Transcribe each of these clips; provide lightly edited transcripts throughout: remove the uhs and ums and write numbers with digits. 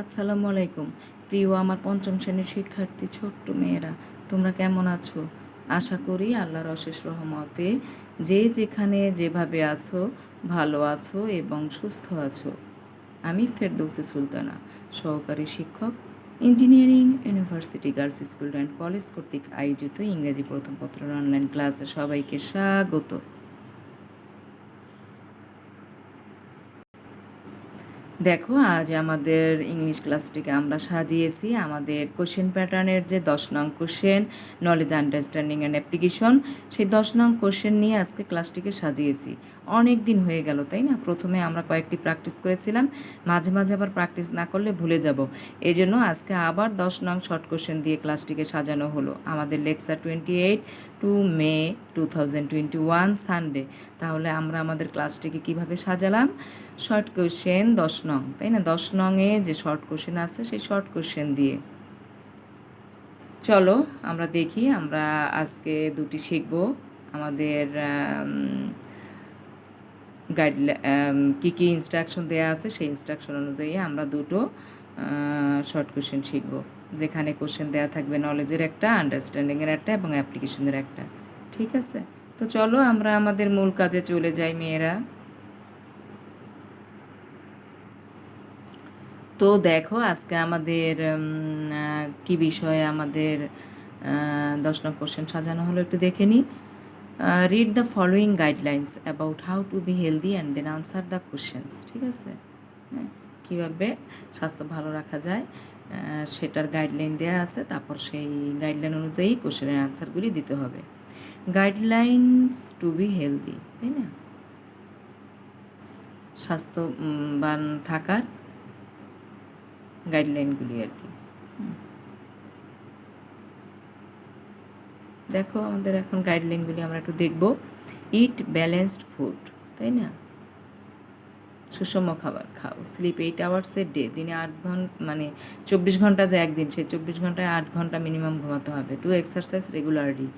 আসসালামু আলাইকুম। প্রিয় আমার পঞ্চম শ্রেণীর শিক্ষার্থী ছোট্ট মেয়েরা, তোমরা কেমন আছো? আশা করি আল্লাহর অশেষ রহমতে যে যেখানে যেভাবে আছো ভালো আছো এবং সুস্থ আছো। আমি ফেরদৌসী সুলতানা, সহকারী শিক্ষক, engineering university girls school and college কর্তৃক আয়োজিত ইংরেজি প্রথম পত্রের অনলাইন ক্লাসে সবাইকে স্বাগত। দেখো, আজ আমাদের ইংলিশ ক্লাসটিকে আমরা সাজিয়েছি আমাদের কোশ্চেন প্যাটার্নের যে 10 নং question, knowledge understanding and application, সেই 10 নং কোশ্চেন নিয়ে আজকে ক্লাসটিকে সাজিয়েছি। অনেক দিন হয়ে গেল, তাই না? প্রথমে আমরা কয়েকটি প্র্যাকটিস করেছিলাম, মাঝে মাঝে আবার প্র্যাকটিস না করলে ভুলে যাব। এই জন্য আজকে আবার 10 নং শর্ট কোশ্চেন দিয়ে ক্লাসটিকে সাজানো হলো। আমাদের লেকচার 28 টু মে 2021 সানডে। তাহলে আমরা আমাদের ক্লাসটিকে কিভাবে সাজালাম? শর্ট কোশ্চেন 10 নং, তাই না? 10 নংয়ে যে শর্ট কোশ্চেন আছে সেই শর্ট কোশ্চেন দিয়ে চলো আমরা দেখি। আমরা আজকে দুটি শিখব। আমাদের কী কী ইনস্ট্রাকশন দেওয়া আছে সেই ইনস্ট্রাকশন অনুযায়ী আমরা দুটো শর্ট কোশ্চেন শিখব, যেখানে কোশ্চেন দেওয়া থাকবে নলেজের একটা, আন্ডারস্ট্যান্ডিংয়ের একটা এবং অ্যাপ্লিকেশনের একটা। ঠিক আছে? তো চলো আমরা আমাদের মূল কাজে চলে যাই মেয়েরা। তো দেখো, আজকে আমাদের কি বিষয়ে আমাদের 10 নং কোশ্চেন সাজানো হলো একটু দেখে নিই। Read the following guidelines about how to be healthy and then answer the questions. ঠিক আছে? হ্যাঁ, কীভাবে স্বাস্থ্য ভালো রাখা যায় সেটার গাইডলাইন দেওয়া আছে, তারপর সেই গাইডলাইন অনুযায়ী কোশ্চেনের আনসারগুলি দিতে হবে। গাইডলাইন্স টু বি হেলদি, তাই না? স্বাস্থ্যবান থাকার গাইডলাইনগুলি আর কি। দেখো, আমাদের এখন গাইডলাইনগুলি আমরা একটু দেখব। ইট ব্যালেন্সড ফুড, তাই না? সুষম খাবার খাও। স্লিপ 8 hours এ ডে, দিনে 8 ঘন্টা, মানে 24 ঘন্টা যে একদিন, সেই 24 ঘন্টায় 8 ঘন্টা মিনিমাম ঘুমাতে হবে। ডু এক্সারসাইজ রেগুলারলি,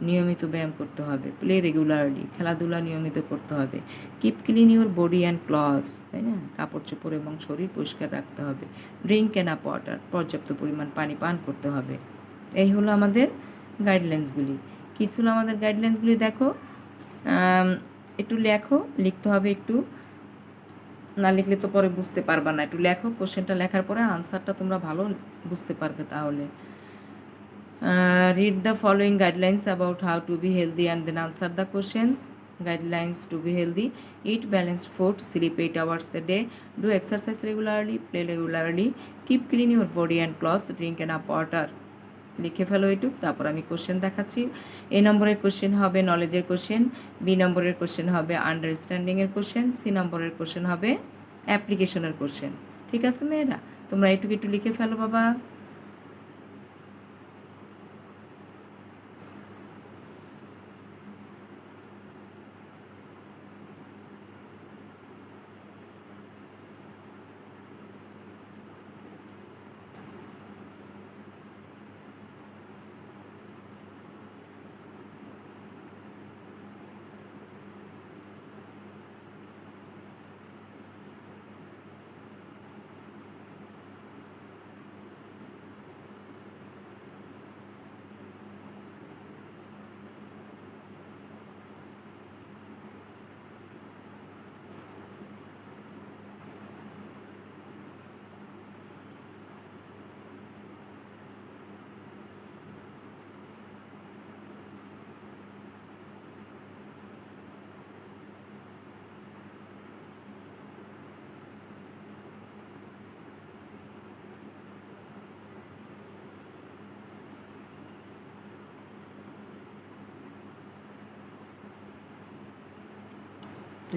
নিয়মিত ব্যায়াম করতে হবে। প্লে রেগুলারলি, খেলাধুলা নিয়মিত করতে হবে। Keep clean your body and clothes, তাই না? কাপড় চোপড় এবং শরীর পরিষ্কার রাখতে হবে। ড্রিঙ্ক এনাফ ওয়াটার, পর্যাপ্ত পরিমাণ পানি পান করতে হবে। এই হলো আমাদের গাইডলাইন্সগুলি। কী ছিল আমাদের গাইডলাইন্সগুলি? দেখো, একটু লেখো, লিখতে হবে একটু, না লিখলে তো পরে বুঝতে পারবা না। একটু লেখো, কোশ্চেনটা লেখার পরে আনসারটা তোমরা ভালো বুঝতে পারবে। তাহলে read the following guidelines about how to be healthy and then answer the questions. Guidelines to be healthy: eat balanced food, sleep 8 hours a day, do exercise regularly, play regularly, keep clean your body and clothes, drink enough water. লিখে ফেলো এটুক, তারপর আমি question দেখাচ্ছি। এ নম্বরের question হবে নলেজের question, B নম্বরের question হবে আন্ডারস্ট্যান্ডিংয়ের কোশ্চেন, সি নম্বরের কোশ্চেন হবে অ্যাপ্লিকেশনের কোশ্চেন। ঠিক আছে মেয়েরা? তোমরা এটুকু একটু লিখে ফেলো বাবা।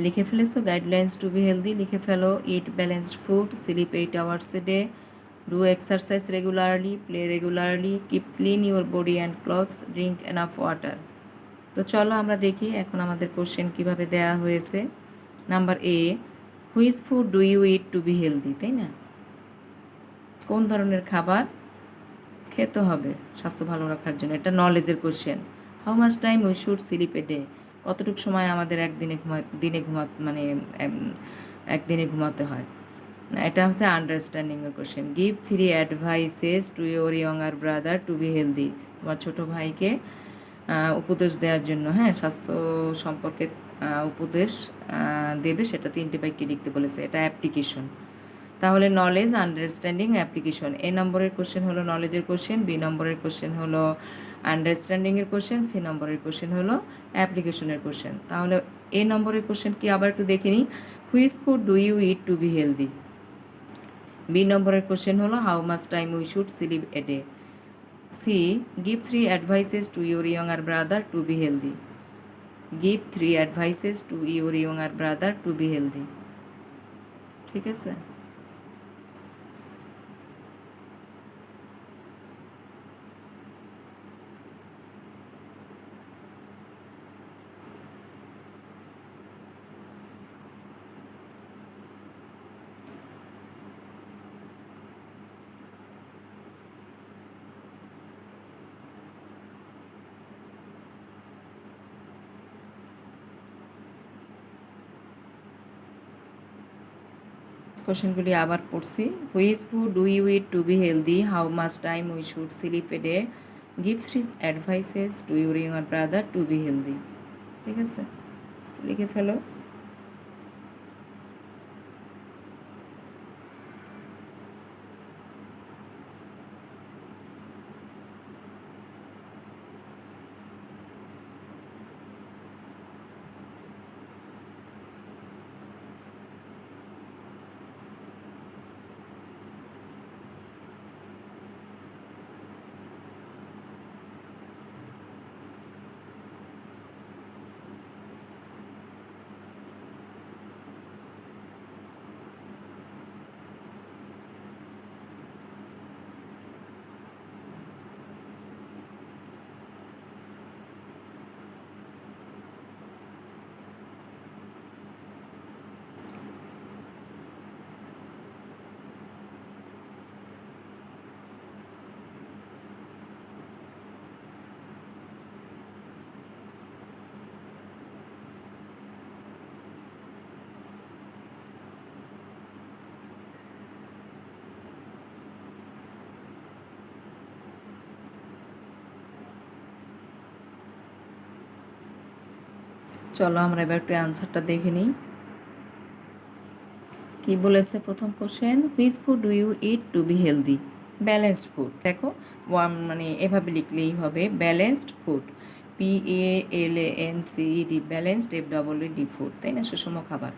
লিখে ফেলেছো? গাইডলাইন্স টু বি হেলদি লিখে ফেলো। Eat balanced food, sleep 8 hours a day, do exercise regularly, play regularly, keep clean your body and clothes, drink enough water. তো চলো আমরা দেখি এখন আমাদের কোশ্চেন কিভাবে দেয়া হয়েছে। Number A, which food do you eat to be healthy, তাই না? কোন ধরনের খাবার খেতে হবে স্বাস্থ্য ভালো রাখার জন্য? এটা নলেজের question. How much time we should sleep a day, কতটুকু সময় আমাদের একদিনে মানে একদিনে ঘুমাতে হয়। এটা হচ্ছে আন্ডারস্ট্যান্ডিংয়ের question. Give 3 advices to your younger brother to be healthy. তোমার ছোট ভাইকে উপদেশ দেওয়ার জন্য, হ্যাঁ, স্বাস্থ্য সম্পর্কে উপদেশ দেবে, সেটা 3টে বাক্যে লিখতে বলেছে। এটা অ্যাপ্লিকেশন। তাহলে নলেজ, আন্ডারস্ট্যান্ডিং, অ্যাপ্লিকেশন। এ নম্বরের কোশ্চেন হলো নলেজের কোশ্চেন, বি নম্বরের কোশ্চেন হলো আন্ডারস্ট্যান্ডিংয়ের কোশ্চেন, সি নম্বরের কোশ্চেন হলো অ্যাপ্লিকেশনের কোশ্চেন। তাহলে এ নম্বরের কোশ্চেন কি আবার একটু দেখে নিই। Which food do you eat to be healthy? B নম্বরের কোশ্চেন হলো how much time we should sleep a day. C, give 3 advices to your younger brother to be healthy. Give 3 advices to your younger brother to be healthy. ঠিক আছে। কোশ্চেনগুলি আবার পড়ছি। Which food do you eat to be healthy? How much time we should sleep a day? Give 3 advices to your younger brother to be healthy. ঠিক আছে, লিখে ফেলো। চলো আমরা এবার একটু অ্যান্সারটা দেখে নিই। কি বলেছে প্রথম question? Which food do you eat to be healthy? Balanced food. দেখো, মানে এভাবে লিখলেই হবে, balanced food. PALANCED, balanced, FEED food, তাই না? সুষম খাবার,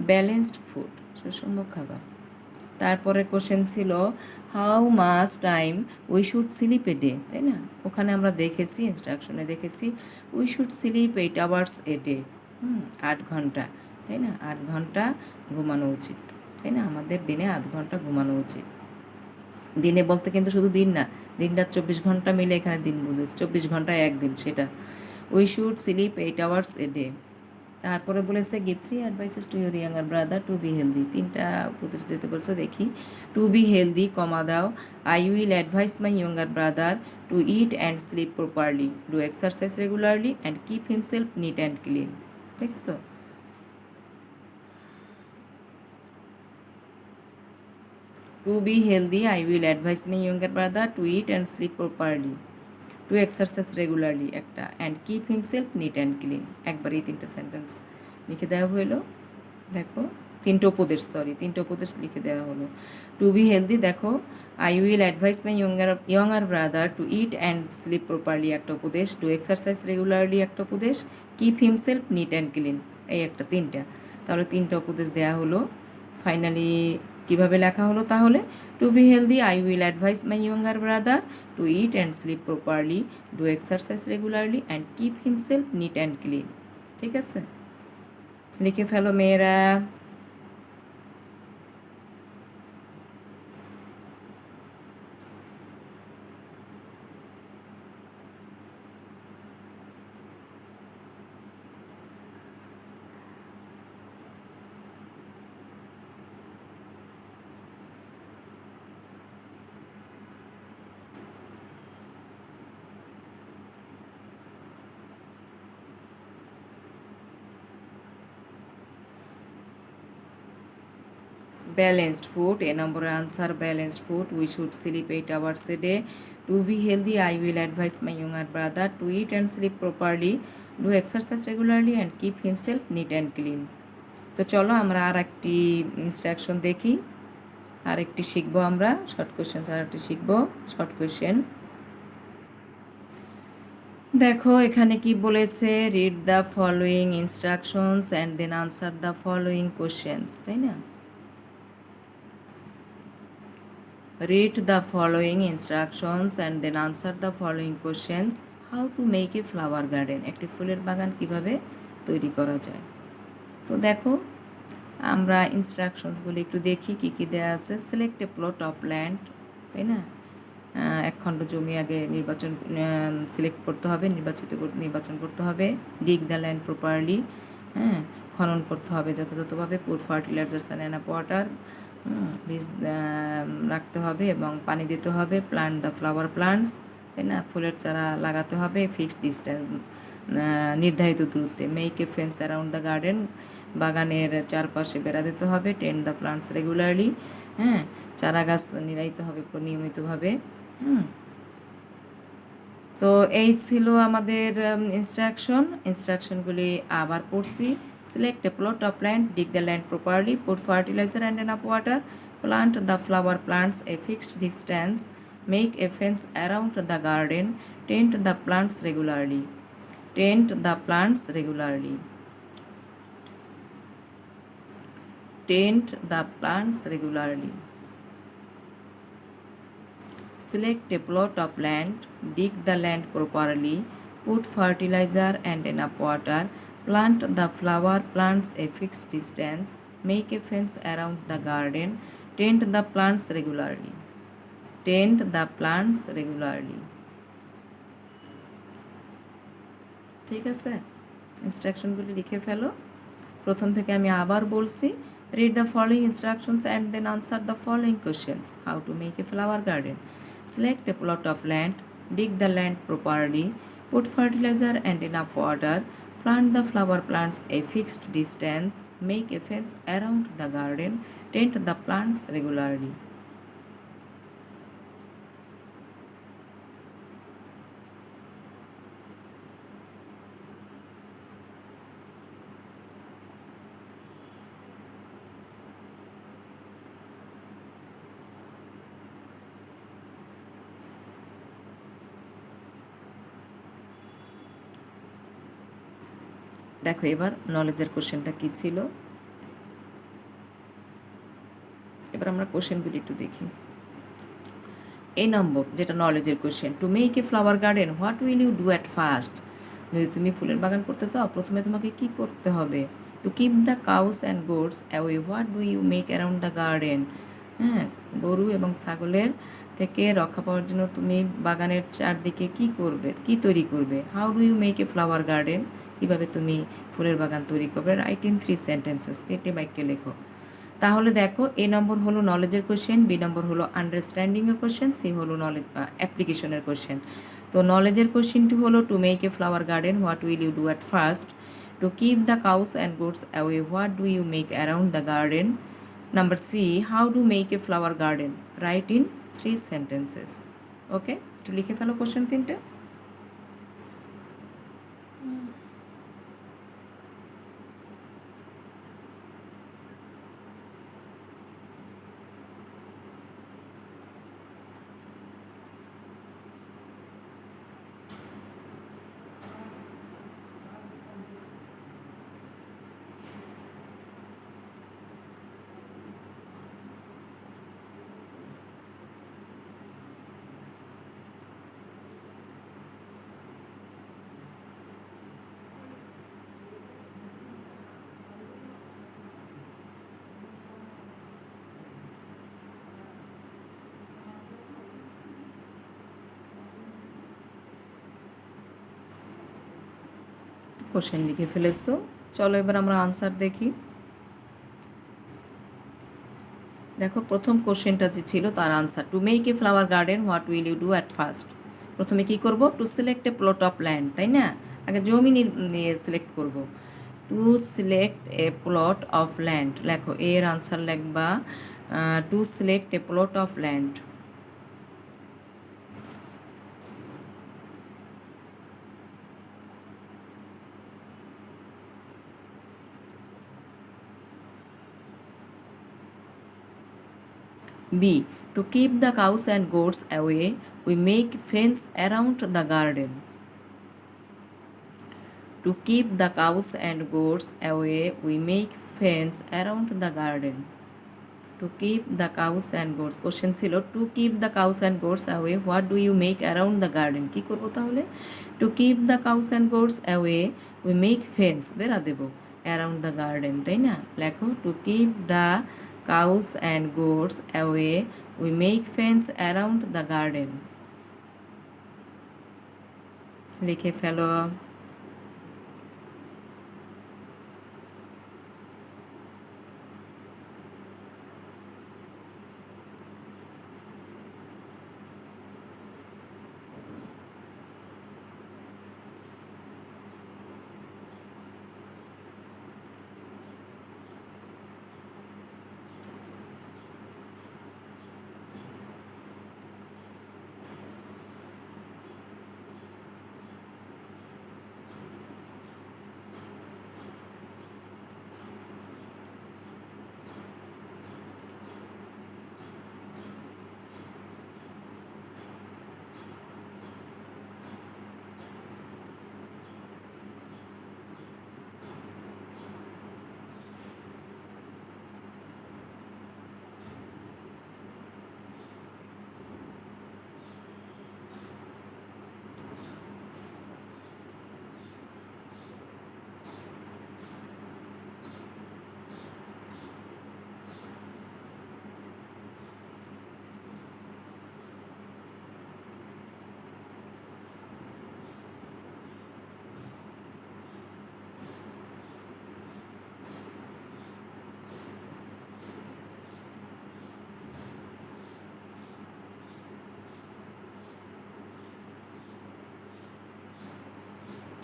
ব্যালেন্সড ফুড, সুষম খাবার। তারপরে কোশ্চেন ছিল how much time we should sleep a day, তাই না? ওখানে আমরা দেখেছি, ইনস্ট্রাকশনে দেখেছি we should sleep 8 hours a day. 8 ঘন্টা, তাই না? 8 ঘন্টা ঘুমানো উচিত, তাই না? আমাদের দিনে 8 ঘন্টা ঘুমানো উচিত। দিনে বলতে কিন্তু শুধু দিন না, দিনটা 24 ঘন্টা মিলে এখানে দিন বুঝেছে, 24 ঘন্টায় একদিন, সেটা। We should sleep 8 hours a day. তারপরে বলেছে give 3 advices to your younger brother to be healthy. 3টা উপদেশ দিতে বলছে, দেখি। টু বি হেলদি, কমা দাও, I will advice my younger brother to eat and sleep properly, do exercise regularly and keep himself neat and clean. দেখছো? To be healthy, I will advice my younger brother to eat and sleep properly, to exercise regularly একটা, and keep himself neat and clean. একবার এই 3টা sentence লিখে দেওয়া হলো। দেখো, 3টে উপদেশ, 3টে উপদেশ লিখে দেওয়া হলো। টু বি হেলদি, দেখো, I will advice my younger brother to eat and sleep properly একটা উপদেশ, টু এক্সারসাইজ রেগুলারলি একটা উপদেশ, keep himself neat and clean, এই একটা, 3টা। তাহলে 3টা উপদেশ দেওয়া হলো। ফাইনালি কীভাবে লেখা হলো তাহলে? To be healthy, I will advice my younger brother to eat and sleep properly, do exercise regularly and keep himself neat and clean. ঠিক আছে, লিখে ফেলো মেয়েরা। ব্যালেন্সড ফুড, এ নম্বরের answer balanced food. We should sleep 8 hours a day. To be healthy, I will advise my younger brother to eat and sleep properly, do exercise regularly and keep himself neat and clean. তো চলো আমরা আর একটি instruction দেখি, আর একটি শিখবো আমরা short question, আর একটি শিখবো শর্ট কোয়েশ্চেন। দেখো এখানে কি বলেছে, read the following instructions and then answer the following questions, তাই না? Read the following instructions and then answer the following questions. How to make a flower garden, একটি ফুলের বাগান কিভাবে তৈরি করা যায়। তো দেখো আমরা ইনস্ট্রাকশনসগুলো একটু দেখি কী কী দেওয়া আছে। Select a plot of land, তাই না? এক খণ্ড জমি আগে সিলেক্ট করতে হবে, নির্বাচন করতে হবে। ডিগ দ্য ল্যান্ড প্রপারলি, হ্যাঁ, খনন করতে হবে যথাযথভাবে। Put fertilisers and enough water, বীজ রাখতে হবে এবং পানি দিতে হবে। প্লান্ট দ্য ফ্লাওয়ার প্লান্টস, তাই না? ফুলের চারা লাগাতে হবে ফিক্সড ডিস্টেন্স, নির্ধারিত দূরত্বে। Make a fence around the garden, বাগানের চারপাশে বেড়া দিতে হবে। টেন্ড দ্য প্লান্টস রেগুলারলি, হ্যাঁ, চারা গাছ নিড়াইতে হবে নিয়মিতভাবে। তো এই ছিল আমাদের ইনস্ট্রাকশনগুলি আবার পড়ছি। Select a plot of land, dig the land properly, put fertiliser and enough water, plant the flower plants a fixed distance, make a fence around the garden, tend the plants regularly, tend the plants regularly, tend the plants regularly. Select a plot of land, dig the land properly, put fertilizer and enough water, plant the flower plants a fixed distance, make a fence around the garden, tend the plants regularly. Tend the plants regularly. ঠিক আছে, ইনস্ট্রাকশনগুলি লিখে ফেলো। প্রথম থেকে আমি আবার বলছি, read the following instructions and then answer the following questions. How to make a flower garden. Select a plot of land, dig the land properly, put fertilizer and enough water, plant the flower plants a fixed distance, make a fence around the garden, tend the plants regularly. দেখো এবার নলেজের কোশ্চেনটা কী ছিল, এবার আমরা কোশ্চেনগুলি একটু দেখি। এই নম্বর যেটা নলেজের question, to make a flower garden what will you do at first. যদি তুমি ফুলের বাগান করতে চাও প্রথমে তোমাকে কি করতে হবে। To keep the cows and goats away what do you make around the garden. হ্যাঁ, গরু এবং ছাগলের থেকে রক্ষা পাওয়ার জন্য তুমি বাগানের চারদিকে কি করবে, কি তৈরি করবে। How do you make a flower garden, কীভাবে তুমি ফুলের বাগান তৈরি করবে। রাইট ইন 3 sentences, 3টি বাক্যে লেখো। তাহলে দেখো এ নম্বর হলো নলেজের কোশ্চেন, বি নম্বর হলো আন্ডারস্ট্যান্ডিংয়ের কোশ্চেন, সি হলো নলেজ অ্যাপ্লিকেশনের কোশ্চেন। তো নলেজের কোশ্চেনটি হলো to make a flower garden what will you do at first, to keep the cows and goats away what do you make around the garden. Number C, how do make a flower garden, write in 3 sentences. Okay, একটু লিখে ফেলো question 3টে। Question লিখে ফেলেছো, চলো এবার আমরা answer দেখি। দেখো প্রথম কোশ্চেনটা যে ছিল তার answer, to make a flower garden what will you do at first. প্রথমে কি করব, to select a plot of land, তাই না? আগে জমি নিয়ে সিলেক্ট করব। To select a plot of land, লেখো এর আনসার লিখবা to select a plot of land. B. To keep the cows and goats away, we make fence around the garden. To keep the cows and goats away, we make fence around the garden. To keep the cows and goats, question ছিল to keep the cows and goats away, what do you make around the garden? কি করব তাহলে? To keep the cows and goats away, we make fence, Bera Dev, around the garden, তাই না? লেখো to keep the cows and goats away, we make fence around the garden. লিখে ফেলো।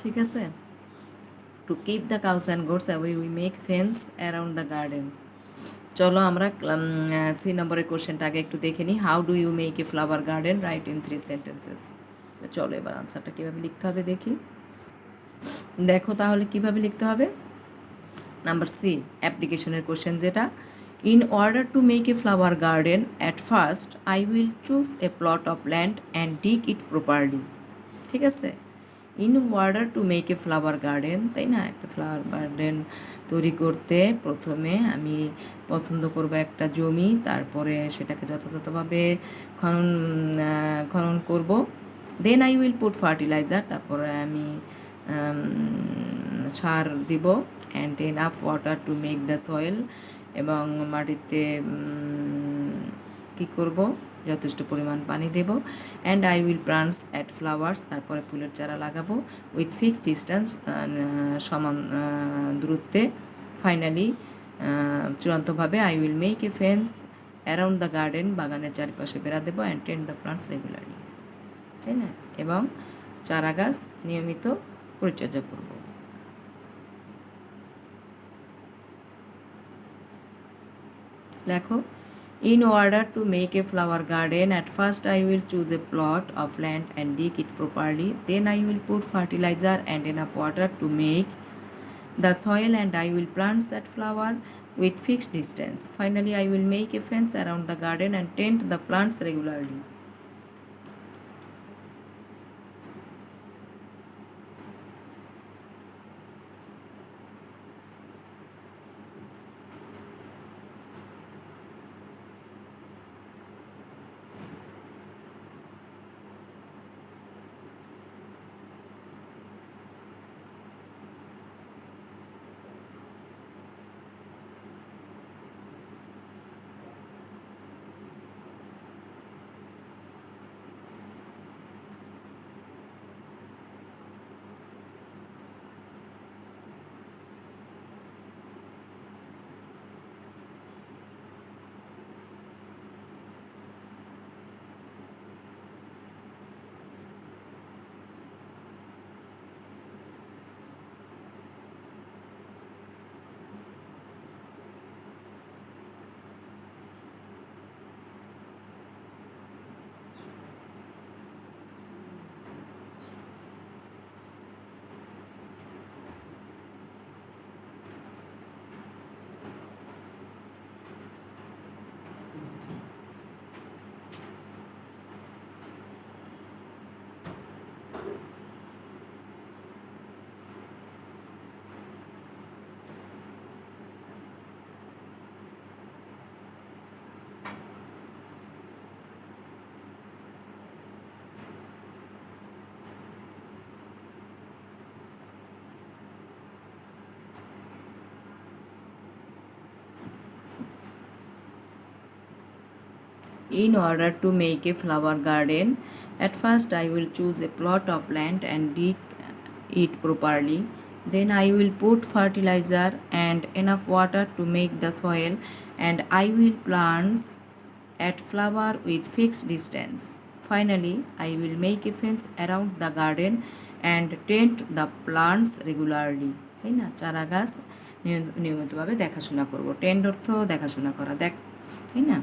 ঠিক আছে, to keep the cows and goats away we make fence around the garden. চলো আমরা C নম্বরের কোশ্চেনটা আগে একটু দেখে নিই। How do you make a flower garden, write in 3 sentences. চলো এবার আনসারটা কীভাবে লিখতে হবে দেখি। দেখো তাহলে কিভাবে লিখতে হবে। নাম্বার সি অ্যাপ্লিকেশনের কোশ্চেন, যেটা in order to make a flower garden at first I will choose a plot of land and dig it properly. ঠিক আছে, in order to make a flower garden, তাই না? একটা ফ্লাওয়ার গার্ডেন তৈরি করতে প্রথমে আমি পছন্দ করব একটা জমি, তারপরে সেটাকে যথাযথভাবে খনন খনন করব। Then I will put fertiliser, তারপরে আমি সার দিব। And enough water to make the soil, এবং মাটিতে কী করব, যথেষ্ট পরিমাণ পানি দেব। And I will plants at flowers, তারপরে ফুলের চারা লাগাবো উইথ ফিক্সড ডিস্টেন্স, সমান দূরত্বে। ফাইনালি চূড়ান্তভাবে I will make a fence around the garden, বাগানের চারিপাশে বেড়া দেবো। And tend the plants regularly, তাই না? এবং চারা গাছ নিয়মিত পরিচর্যা করব। লেখো in order to make a flower garden, at first I will choose a plot of land and dig it properly. Then I will put fertilizer and enough water to make the soil, and I will plant that flower with fixed distance. Finally, I will make a fence around the garden and tend the plants regularly. In order to make a flower garden, at first I will choose a plot of land and dig it properly. Then I will put fertilizer and enough water to make the soil, and I will plant at flower with fixed distance. Finally, I will make a fence around the garden and tend the plants regularly. তাই না, চারা গাছ নিয়মিতভাবে দেখাশোনা করব। Tend অর্থ দেখাশোনা করা, তাই না,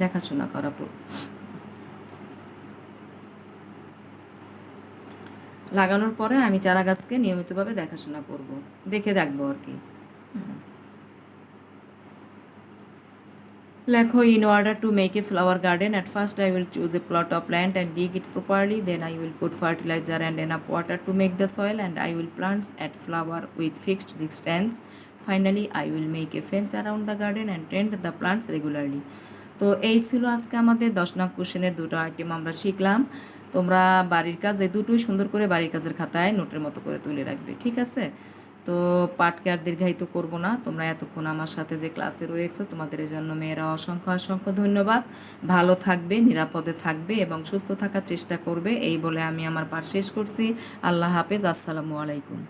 দেখাশোনা করা। লাগানোর পরে আমি চারা গাছকে নিয়মিতভাবে দেখাশোনা করব, দেখে দেখবো আর কি। লেখো, in order to make a flower garden, at first I will choose a plot of land and dig it properly. Then I will put fertilizer and enough water to make the soil, and I will plant at flower with fixed distance. Finally, I will make a fence around the garden and tend the plants regularly. তো এই ছিল আজকে আমাদের 10 নং কোশ্চেনের দুটো item আমরা শিখলাম। তোমরা বাড়ির কাজ এই দুটোই সুন্দর করে বাড়ির কাজের খাতায় নোটের মতো করে তুলে রাখবে, ঠিক আছে? তো পাঠকে আর দীর্ঘায়িত করবো না। তোমরা এতক্ষণ আমার সাথে যে ক্লাসে রয়েছো, তোমাদের জন্য মেয়েরা অসংখ্য অসংখ্য ধন্যবাদ। ভালো থাকবে, নিরাপদে থাকবে এবং সুস্থ থাকার চেষ্টা করবে, এই বলে আমি আমার পাঠ শেষ করছি। আল্লাহ হাফেজ, আসসালামু আলাইকুম।